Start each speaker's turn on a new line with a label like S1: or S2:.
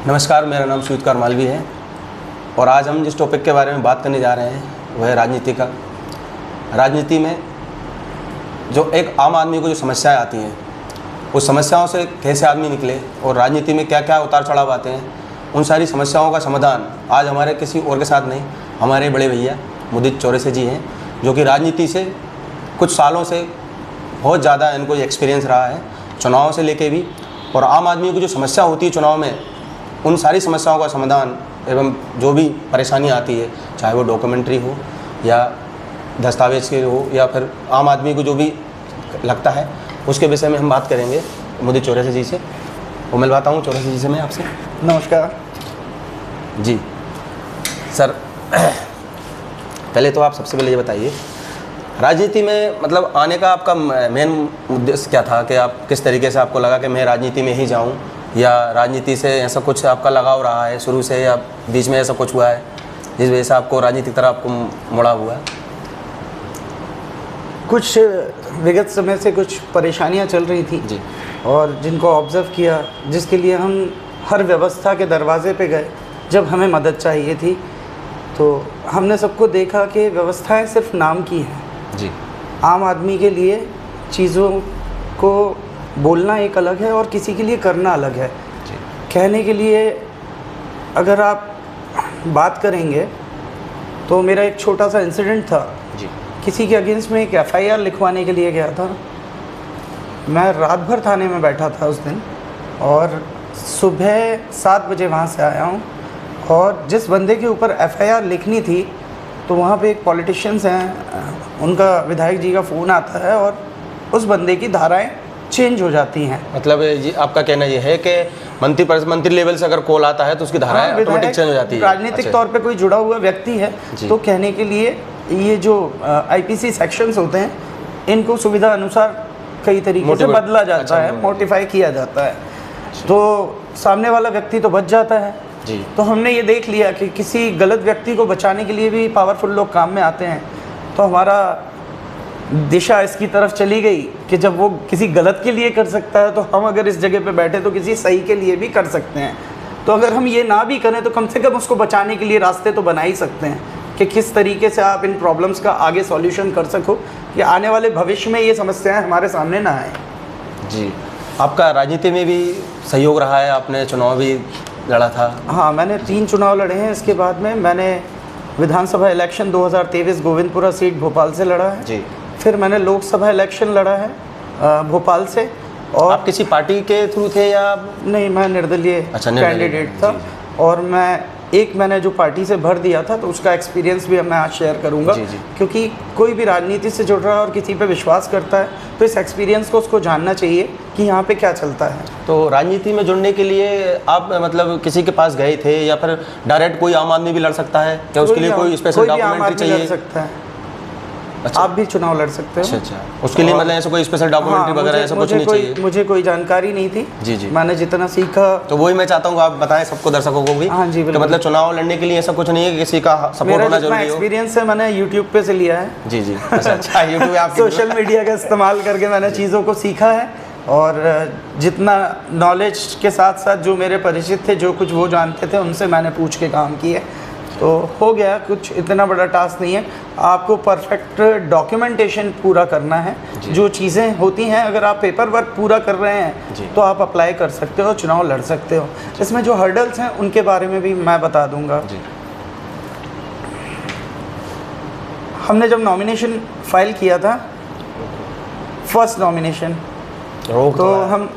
S1: नमस्कार, मेरा नाम सुजीत मालवी है और आज हम जिस टॉपिक के बारे में बात करने जा रहे हैं वह है राजनीति का। राजनीति में जो एक आम आदमी को जो समस्याएं आती हैं, उस समस्याओं से कैसे आदमी निकले और राजनीति में क्या क्या उतार चढ़ाव आते हैं, उन सारी समस्याओं का समाधान आज हमारे किसी और के साथ नहीं, हमारे बड़े भैया मुदित चौरसिया जी हैं, जो कि राजनीति से कुछ सालों से बहुत ज़्यादा इनको एक्सपीरियंस रहा है, चुनाव से लेके भी। और आम आदमी को जो समस्या होती है चुनाव में, उन सारी समस्याओं का समाधान एवं जो भी परेशानी आती है, चाहे वो डॉक्यूमेंट्री हो या दस्तावेज के हो या फिर आम आदमी को जो भी लगता है, उसके विषय में हम बात करेंगे मुदित चौरसिया जी से। वो मिलवाता हूँ चौरसिया जी से मैं आपसे।
S2: नमस्कार
S1: जी सर, पहले तो आप सबसे पहले ये बताइए, राजनीति में मतलब आने का आपका मेन उद्देश्य क्या था कि आप किस तरीके से आपको लगा कि मैं राजनीति में ही जाऊं, या राजनीति से ऐसा कुछ आपका लगाव रहा है शुरू से या बीच में ऐसा कुछ हुआ है जिस वजह से आपको राजनीति की तरफ आपको मुड़ा हुआ है?
S2: कुछ विगत समय से कुछ परेशानियां चल रही थी
S1: जी,
S2: और जिनको ऑब्ज़र्व किया, जिसके लिए हम हर व्यवस्था के दरवाजे पे गए जब हमें मदद चाहिए थी। तो हमने सबको देखा कि व्यवस्थाएं सिर्फ नाम की हैं।
S1: जी,
S2: आम आदमी के लिए चीज़ों को बोलना एक अलग है और किसी के लिए करना अलग है।
S1: जी,
S2: कहने के लिए अगर आप बात करेंगे तो मेरा एक छोटा सा इंसिडेंट था।
S1: जी,
S2: किसी के अगेंस्ट में एक एफआईआर लिखवाने के लिए गया था। मैं रात भर थाने में बैठा था उस दिन और सुबह 7 बजे वहाँ से आया हूँ। और जिस बंदे के ऊपर एफआईआर लिखनी थी, तो वहाँ पे एक पॉलिटिशियंस हैं, उनका विधायक जी का फ़ोन आता है और उस बंदे की धाराएं चेंज हो जाती हैं।
S1: मतलब ये आपका कहना ये है कि मंत्री लेवल से अगर कॉल आता है तो उसकी धाराएं ऑटोमेटिक चेंज हो जाती है।
S2: राजनीतिक तौर पे कोई जुड़ा हुआ व्यक्ति है तो कहने के लिए ये जो आईपीसी सेक्शंस होते हैं, इनको सुविधा अनुसार कई तरीके से बदला जाता है, मोडिफाई किया जाता है, तो सामने वाला व्यक्ति तो बच जाता है।
S1: जी,
S2: तो हमने ये देख लिया कि किसी गलत व्यक्ति को बचाने के लिए भी पावरफुल लोग काम में आते हैं। तो हमारा दिशा इसकी तरफ चली गई कि जब वो किसी गलत के लिए कर सकता है, तो हम अगर इस जगह पे बैठे तो किसी सही के लिए भी कर सकते हैं। तो अगर हम ये ना भी करें तो कम से कम उसको बचाने के लिए रास्ते तो बना ही सकते हैं कि किस तरीके से आप इन प्रॉब्लम्स का आगे सॉल्यूशन कर सको कि आने वाले भविष्य में ये समस्याएं हमारे सामने ना आए।
S1: जी, आपका राजनीति में भी सहयोग रहा है, आपने चुनाव भी लड़ा था?
S2: हाँ, मैंने 3 चुनाव लड़े हैं। इसके बाद में मैंने विधानसभा इलेक्शन 2023 गोविंदपुरा सीट भोपाल से लड़ा है।
S1: जी,
S2: फिर मैंने लोकसभा इलेक्शन लड़ा है भोपाल से। और
S1: आप किसी पार्टी के थ्रू थे या?
S2: नहीं, मैं निर्दलीय कैंडिडेट था। और मैंने जो पार्टी से भर दिया था, तो उसका एक्सपीरियंस भी मैं आज शेयर करूंगा। क्योंकि कोई भी राजनीति से जुड़ रहा है और किसी पे विश्वास करता है, तो इस एक्सपीरियंस को उसको जानना चाहिए कि यहाँ पे क्या चलता है।
S1: तो राजनीति में जुड़ने के लिए आप मतलब किसी के पास गए थे या फिर डायरेक्ट कोई आम आदमी भी लड़ सकता है क्या? उसके लिए कोई स्पेशल डॉक्यूमेंट्री चाहिए?
S2: लड़ सकता है।
S1: अच्छा,
S2: आप भी चुनाव लड़ सकते हो।
S1: अच्छा, उसके लिए मतलब ऐसा कोई स्पेशल डॉक्यूमेंट्री वगैरह ऐसा कुछ नहीं चाहिए?
S2: मुझे कोई जानकारी नहीं थी।
S1: जी,
S2: मैंने जितना सीखा,
S1: तो वही मैं चाहता हूँ आप बताएं सबको, दर्शकों को भी।
S2: हाँ जी,
S1: तो मतलब चुनाव लड़ने के लिए ऐसा कुछ नहीं है कि किसी का सपोर्ट होना जरूरी हो?
S2: एक्सपीरियंस है, मैंने यूट्यूब पे से लिया है।
S1: जी, अच्छा, यूट्यूब आप
S2: सोशल मीडिया का इस्तेमाल करके मैंने चीज़ों को सीखा है। और जितना नॉलेज के साथ साथ जो मेरे परिचित थे, जो कुछ वो जानते थे, उनसे मैंने पूछ के काम किया, तो हो गया। कुछ इतना बड़ा टास्क नहीं है। आपको परफेक्ट डॉक्यूमेंटेशन पूरा करना है। जो चीज़ें होती हैं, अगर आप पेपर वर्क पूरा कर रहे हैं तो आप अप्लाई कर सकते हो, चुनाव लड़ सकते हो। इसमें जो हर्डल्स हैं उनके बारे में भी मैं बता दूंगा। हमने जब नॉमिनेशन फाइल किया था, फर्स्ट नॉमिनेशन, तो हम